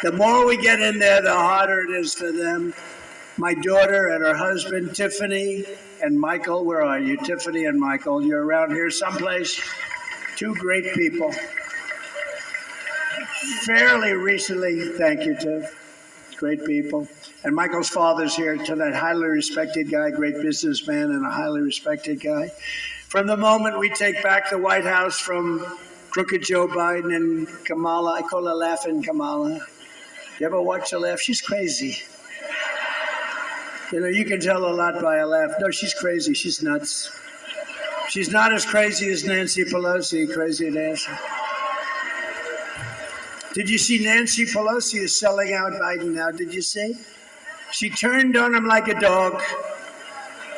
The more we get in there, the harder it is for them. My daughter and her husband, Tiffany and Michael. Where are you? Tiffany and Michael. You're around here someplace. Two great people. Fairly recently, thank you, Tiff. Great people. And Michael's father's here tonight. Highly respected guy, great businessman, and a highly respected guy. From the moment we take back the White House from crooked Joe Biden and Kamala, I call her Laughing Kamala. You ever watch her laugh? She's crazy. You know, you can tell a lot by a laugh. No, she's crazy. She's nuts. She's not as crazy as Nancy Pelosi. Crazy Nancy. Did you see Nancy Pelosi is selling out Biden now? Did you see? She turned on him like a dog.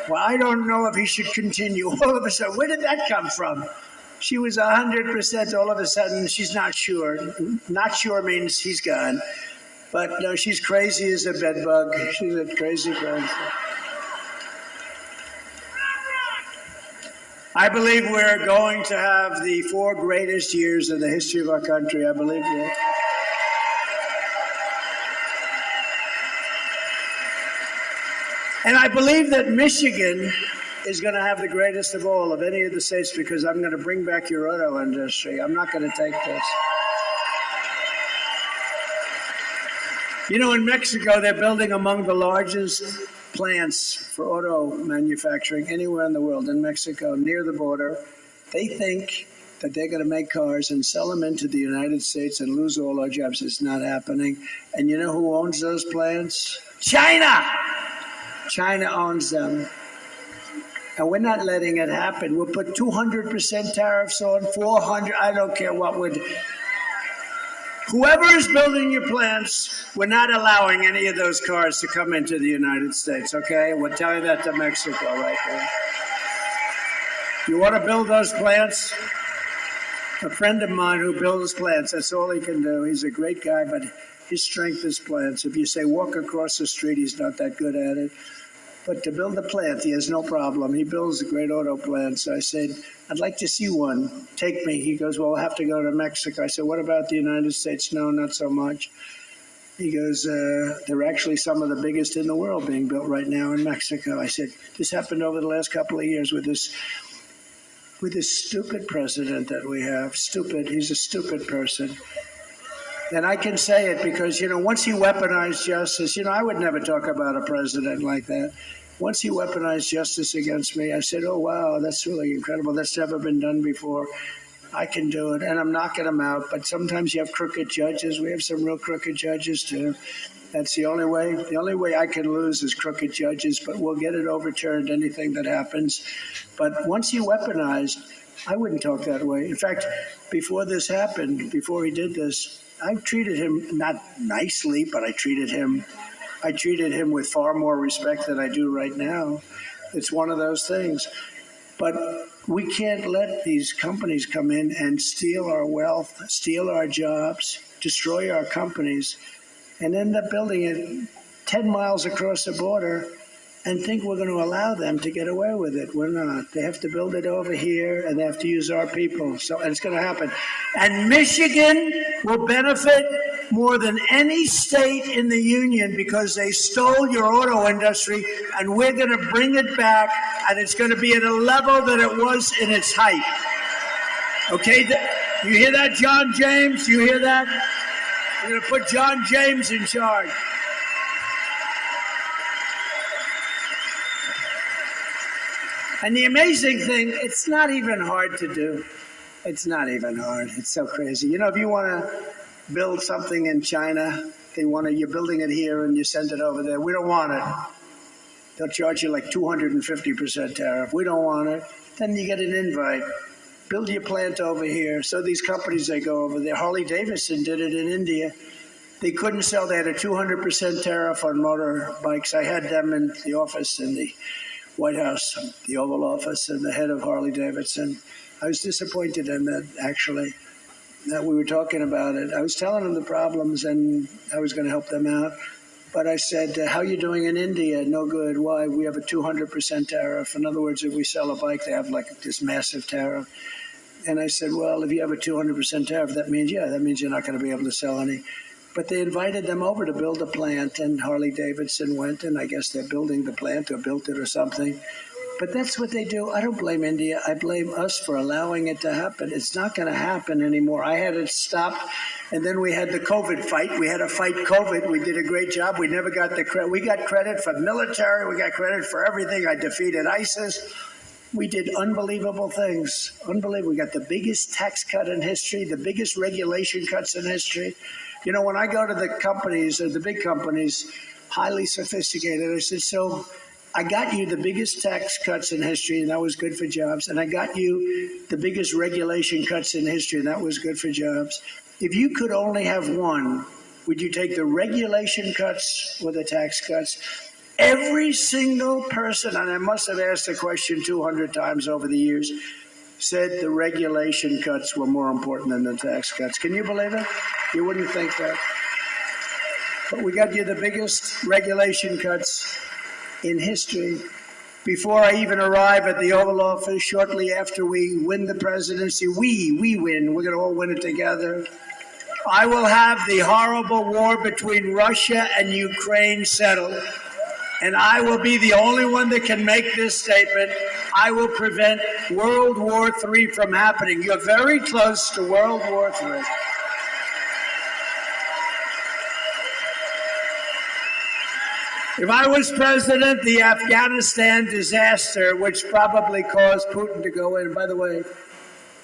Well, I don't know if he should continue. All of a sudden, where did that come from? She was 100%. All of a sudden, she's not sure. Not sure means he's gone. But no, she's crazy as a bedbug. She's a crazy person. I believe we're going to have the 4 greatest years in the history of our country. I believe that. And I believe that Michigan is going to have the greatest of all of any of the states because I'm going to bring back your auto industry. I'm not going to take this. You know, in Mexico, they're building among the largest plants for auto manufacturing anywhere in the world. In Mexico, near the border, they think that they're going to make cars and sell them into the United States and lose all our jobs. It's not happening. And you know who owns those plants? China! China owns them. And we're not letting it happen. We'll put 200% tariffs on, 400, I don't care what would. Whoever is building your plants, we're not allowing any of those cars to come into the United States, okay? We're telling that to Mexico right there. You want to build those plants? A friend of mine who builds plants, that's all he can do. He's a great guy, but his strength is plants. If you say walk across the street, he's not that good at it. But to build a plant, he has no problem. He builds great auto plants. I said, I'd like to see one. Take me. He goes, well, I'll have to go to Mexico. I said, what about the United States? No, not so much. He goes, they're actually some of the biggest in the world being built right now in Mexico. I said, this happened over the last couple of years with this stupid president that we have. Stupid. He's a stupid person. And I can say it because, you know, once he weaponized justice, you know, I would never talk about a president like that. Once he weaponized justice against me, I said, oh, wow, that's really incredible. That's never been done before. I can do it. And I'm knocking him out. But sometimes you have crooked judges. We have some real crooked judges, too. That's the only way. The only way I can lose is crooked judges. But we'll get it overturned, anything that happens. But once he weaponized, I wouldn't talk that way. In fact, before this happened, before he did this, I treated him not nicely, but I treated him with far more respect than I do right now. It's one of those things. But we can't let these companies come in and steal our wealth, steal our jobs, destroy our companies, and end up building it 10 miles across the border and think we're going to allow them to get away with it. We're not. They have to build it over here, and they have to use our people. So and it's going to happen. And Michigan will benefit more than any state in the union because they stole your auto industry, and we're going to bring it back, and it's going to be at a level that it was in its height. Okay? You hear that, John James? You hear that? We're going to put John James in charge. And the amazing thing, it's not even hard to do. It's not even hard. It's so crazy. You know, if you want to build something in China, you're building it here and you send it over there. We don't want it. They'll charge you like 250% tariff. We don't want it. Then you get an invite. Build your plant over here. So these companies, they go over there. Harley Davidson did it in India. They couldn't sell. They had a 200% tariff on motorbikes. I had them in the office in the White House, the Oval Office, and the head of Harley Davidson. I was disappointed in that, actually, that we were talking about it. I was telling them the problems, and I was going to help them out. But I said, how are you doing in India? No good. Why? We have a 200% tariff. In other words, if we sell a bike, they have like this massive tariff. And I said, well, if you have a 200% tariff, that means you're not going to be able to sell any. But they invited them over to build a plant, and Harley Davidson went, and I guess they're building the plant or built it or something. But that's what they do. I don't blame India. I blame us for allowing it to happen. It's not going to happen anymore. I had it stopped, and then we had the COVID fight. We had to fight COVID. We did a great job. We never got the credit. We got credit for military. We got credit for everything. I defeated ISIS. We did unbelievable things. Unbelievable. We got the biggest tax cut in history, the biggest regulation cuts in history. You know, when I go to the companies, the big companies, highly sophisticated, I said, so I got you the biggest tax cuts in history, and that was good for jobs. And I got you the biggest regulation cuts in history, and that was good for jobs. If you could only have one, would you take the regulation cuts or the tax cuts? Every single person, and I must have asked the question 200 times over the years, said the regulation cuts were more important than the tax cuts. Can you believe it? You wouldn't think that. But we got you the biggest regulation cuts in history. Before I even arrive at the Oval Office, shortly after we win the presidency, we win. We're going to all win it together. I will have the horrible war between Russia and Ukraine settled. And I will be the only one that can make this statement. I will prevent World War III from happening. You're very close to World War III. If I was president, the Afghanistan disaster, which probably caused Putin to go in, by the way,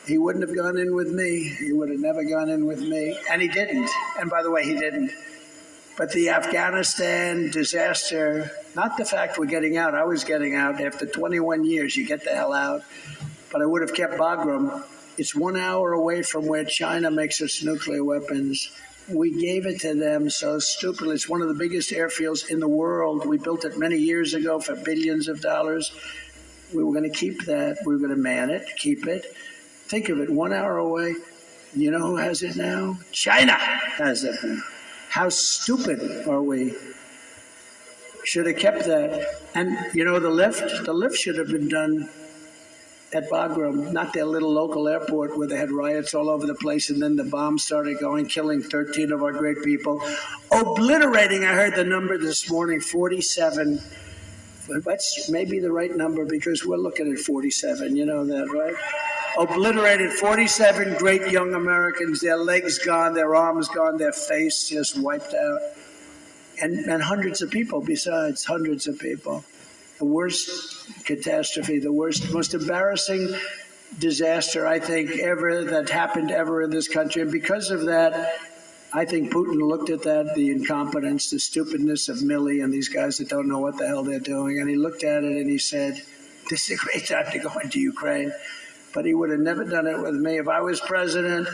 he wouldn't have gone in with me. He would have never gone in with me. And he didn't. And by the way, he didn't. But the Afghanistan disaster, not the fact we're getting out. I was getting out after 21 years. You get the hell out. But I would have kept Bagram. It's 1 hour away from where China makes its nuclear weapons. We gave it to them so stupidly. It's one of the biggest airfields in the world. We built it many years ago for billions of dollars. We were going to keep that. We were going to man it, keep it. Think of it, 1 hour away. You know who has it now? China has it now. How stupid are we? Should have kept that. And you know the lift should have been done at Bagram, not their little local airport where they had riots all over the place, and then the bombs started going, killing 13 of our great people, obliterating, I heard the number this morning, 47. That's maybe the right number because we're looking at 47, you know that, right? Obliterated 47 great young Americans, their legs gone, their arms gone, their face just wiped out. And hundreds of people besides, hundreds of people. The worst catastrophe, the worst, most embarrassing disaster, I think, ever that happened ever in this country. And because of that, I think Putin looked at that, the incompetence, the stupidness of Milley and these guys that don't know what the hell they're doing. And he looked at it and he said, this is a great time to go into Ukraine. But he would have never done it with me. If I was president,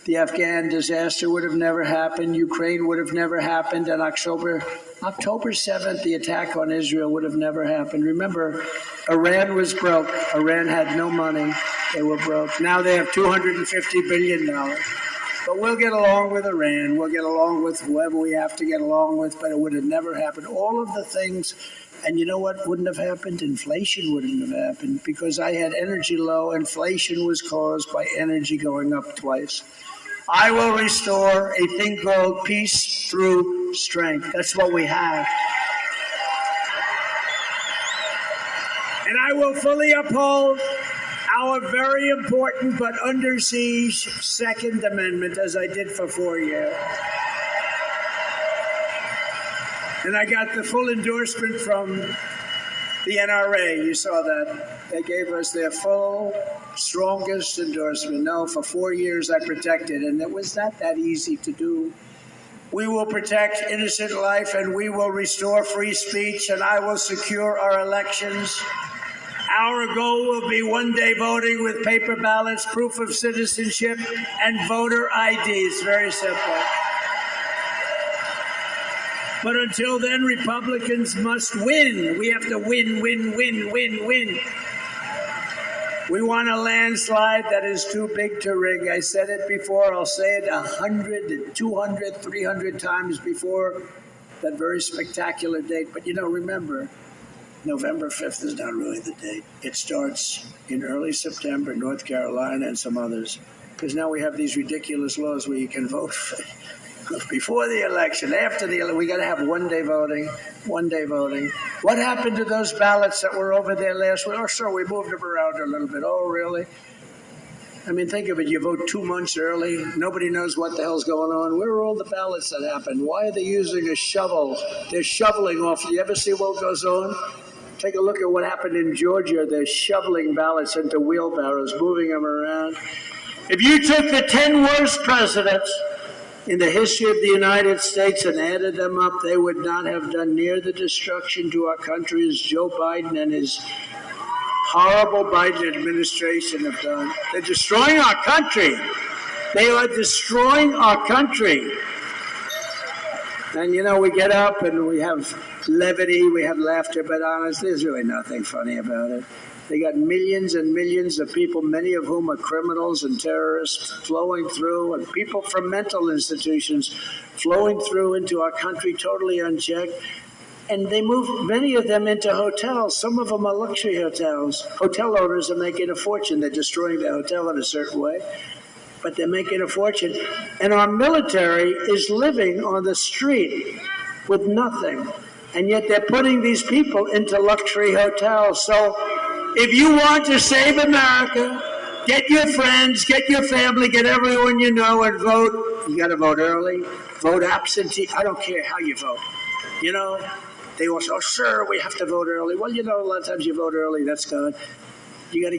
the Afghan disaster would have never happened. Ukraine would have never happened. And October 7th, the attack on Israel would have never happened. Remember, Iran was broke. Iran had no money. They were broke. Now they have $250 billion. But we'll get along with Iran. We'll get along with whoever we have to get along with. But it would have never happened. All of the things. And you know what wouldn't have happened? Inflation wouldn't have happened because I had energy low. Inflation was caused by energy going up twice. I will restore a thing called peace through strength. That's what we have. And I will fully uphold our very important but under siege Second Amendment, as I did for 4 years. And I got the full endorsement from the NRA. You saw that. They gave us their full, strongest endorsement. No, for 4 years I protected, and it was not that easy to do. We will protect innocent life, and we will restore free speech, and I will secure our elections. Our goal will be one-day voting with paper ballots, proof of citizenship, and voter ID. It's very simple. But until then, Republicans must win. We have to win, win, win, win, win. We want a landslide that is too big to rig. I said it before. I'll say it 100, 200, 300 times before that very spectacular date. But, you know, remember, November 5th is not really the date. It starts in early September, North Carolina and some others. Because now we have these ridiculous laws where you can vote Before the election, after the election, we got to have one-day voting, one-day voting. What happened to those ballots that were over there last week? Oh, sure, we moved them around a little bit. Oh, really? I mean, think of it. You vote 2 months early. Nobody knows what the hell's going on. Where are all the ballots that happened? Why are they using a shovel? They're shoveling off. You ever see what goes on? Take a look at what happened in Georgia. They're shoveling ballots into wheelbarrows, moving them around. If you took the 10 worst presidents in the history of the United States and added them up, they would not have done near the destruction to our country as Joe Biden and his horrible Biden administration have done. They're destroying our country. They are destroying our country. And, you know, we get up and we have levity, we have laughter, but honestly, there's really nothing funny about it. They got millions and millions of people, many of whom are criminals and terrorists, flowing through, and people from mental institutions flowing through into our country totally unchecked. And they move many of them into hotels. Some of them are luxury hotels. Hotel owners are making a fortune. They're destroying their hotel in a certain way, but they're making a fortune. And our military is living on the street with nothing. And yet they're putting these people into luxury hotels. So if you want to save America, get your friends, get your family, get everyone you know and vote. You got to vote early, vote absentee. I don't care how you vote. You know, they all say, oh, sure, we have to vote early. Well, you know, a lot of times you vote early, that's good. You got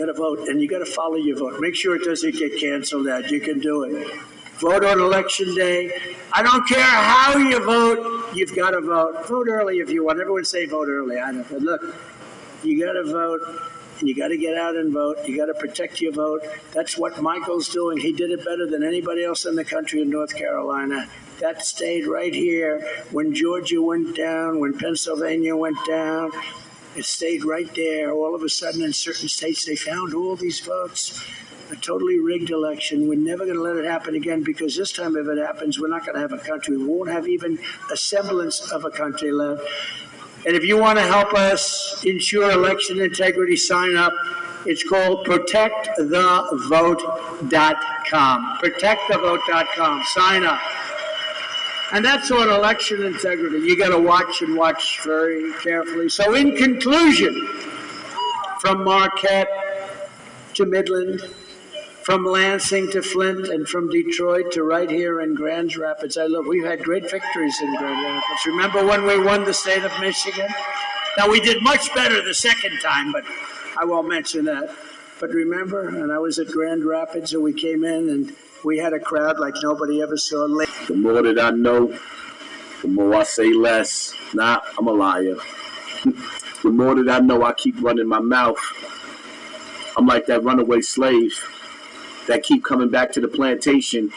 to vote, and you got to follow your vote. Make sure it doesn't get canceled out. You can do it. Vote on election day. I don't care how you vote, you've got to vote. Vote early if you want. Everyone say vote early. I know. But look, you got to vote, and you got to get out and vote. You got to protect your vote. That's what Michael's doing. He did it better than anybody else in the country in North Carolina. That stayed right here when Georgia went down, when Pennsylvania went down. It stayed right there. All of a sudden, in certain states, they found all these votes. A totally rigged election. We're never going to let it happen again, because this time if it happens, we're not going to have a country. We won't have even a semblance of a country left. And if you want to help us ensure election integrity, sign up. It's called protectthevote.com. Protectthevote.com. Sign up. And that's on election integrity. You got to watch and watch very carefully. So in conclusion, from Marquette to Midland, from Lansing to Flint, and from Detroit to right here in Grand Rapids, we've had great victories in Grand Rapids. Remember when we won the state of Michigan? Now, we did much better the second time, but I won't mention that. But remember, and I was at Grand Rapids, and we came in, and we had a crowd like nobody ever saw. The more that I know, the more I say less. Nah, I'm a liar. The more that I know, I keep running my mouth. I'm like that runaway slave that keep coming back to the plantation,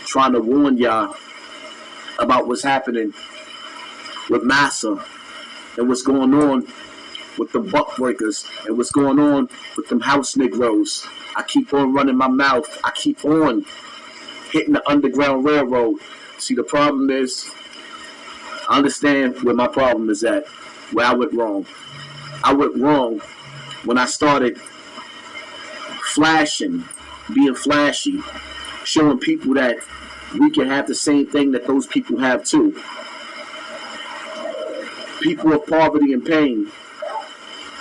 trying to warn y'all about what's happening with massa and what's going on with the buck breakers and what's going on with them house Negroes. I keep on running my mouth. I keep on hitting the Underground Railroad. See, the problem is, I understand where my problem is at, where I went wrong. I went wrong when I started flashing, being flashy, showing people that we can have the same thing that those people have too. People of poverty and pain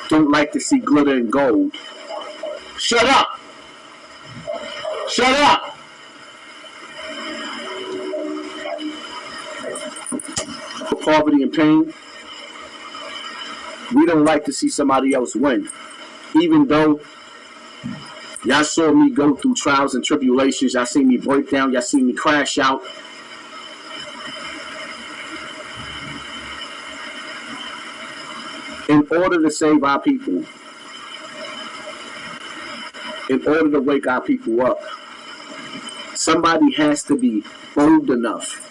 don't like to see glitter and gold. Shut up! Shut up! For poverty and pain, we don't like to see somebody else win. Even though y'all saw me go through trials and tribulations, y'all seen me break down, y'all seen me crash out. In order to save our people, in order to wake our people up, somebody has to be bold enough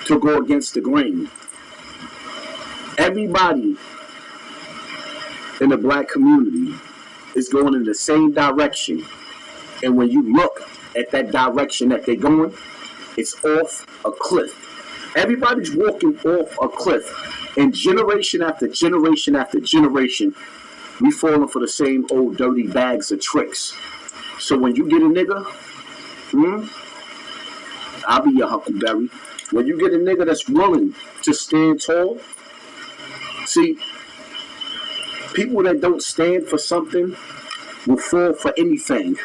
to go against the grain. Everybody in the black community is going in the same direction. And when you look at that direction that they're going, it's off a cliff. Everybody's walking off a cliff. And generation after generation after generation, we falling for the same old dirty bags of tricks. So when you get a nigga, I'll be your huckleberry. When you get a nigga that's willing to stand tall, see, people that don't stand for something will fall for anything.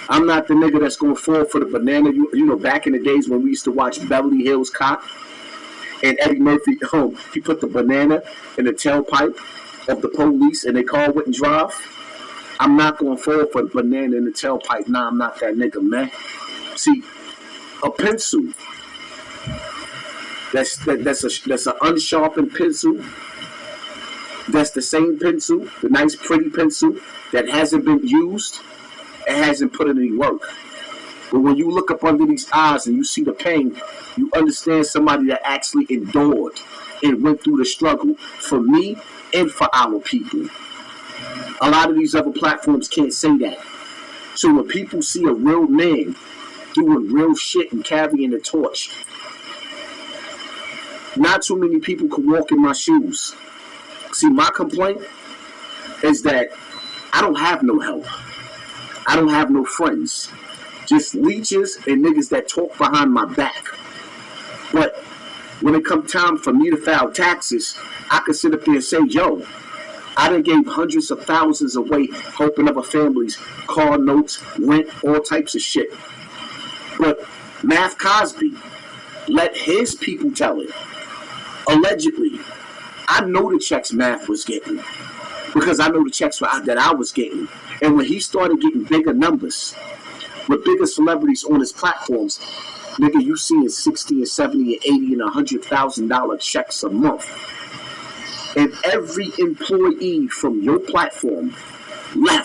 I'm not the nigga that's gonna fall for the banana. You know, back in the days when we used to watch Beverly Hills Cop, and Eddie Murphy, he put the banana in the tailpipe of the police and their car wouldn't drive. I'm not gonna fall for the banana in the tailpipe. Nah, I'm not that nigga, man. See, a pencil that's an unsharpened pencil. That's the same pencil, the nice pretty pencil that hasn't been used. It hasn't put in any work. But when you look up under these eyes and you see the pain, you understand somebody that actually endured and went through the struggle for me and for our people. A lot of these other platforms can't say that. So when people see a real man doing real shit and carrying the torch, not too many people can walk in my shoes. See, my complaint is that I don't have no help. I don't have no friends. Just leeches and niggas that talk behind my back. But when it comes time for me to file taxes, I can sit up there and say, yo, I done gave hundreds of thousands away helping other families, car notes, rent, all types of shit. But Math Cosby let his people tell it. Allegedly. I know the checks Math was getting because I know the checks that I was getting. And when he started getting bigger numbers with bigger celebrities on his platforms, nigga, you seeing 60 and 70 and 80 and $100,000 checks a month. And every employee from your platform left